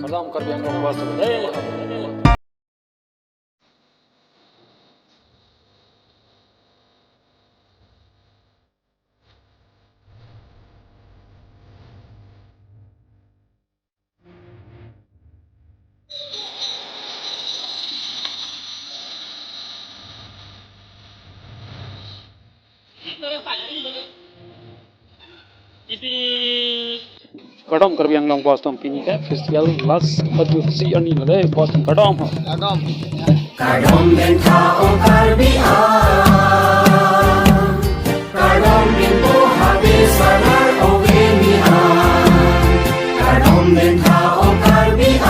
Madam कर दिया हम लोग बस Kadam kerbiang long Boston pinika festival las madu si ani lade Boston kadam Kadom den tao karbian Kadom din po habis salar o genian Kadom den tao karbian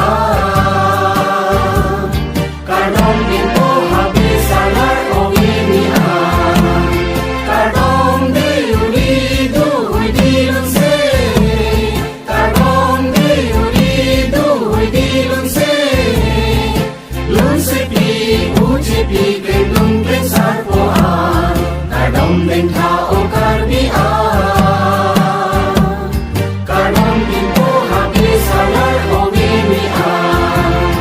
Kadom din po habis salar o genian Kadom de unido huidilun se Kadom de unido huidilun se Lun se Ucipi gendung besar poan Kadom den tao karbian Kadom din po habis salar o genian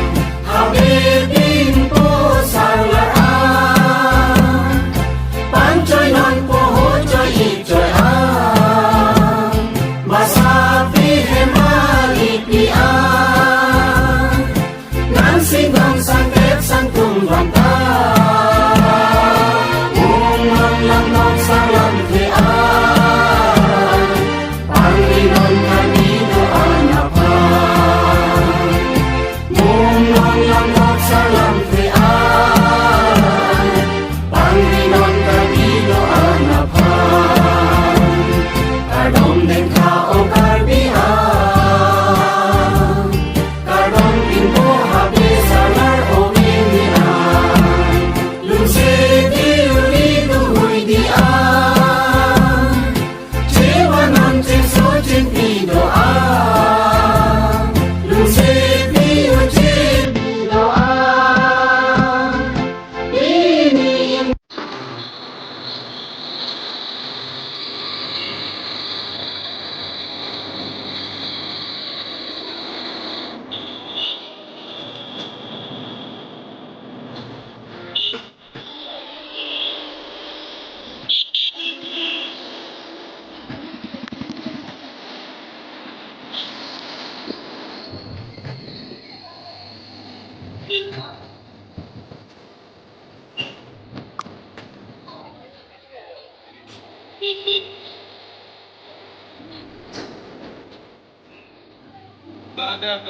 Habis din po salaran Pancoy non po hocoy icoy an Masapi hemalipian Nang singgang sangkep sang tumbang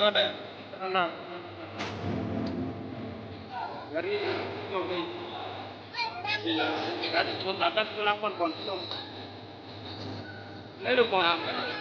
ada tenang dari oke kan akan pulang pon lalu kau apa lagi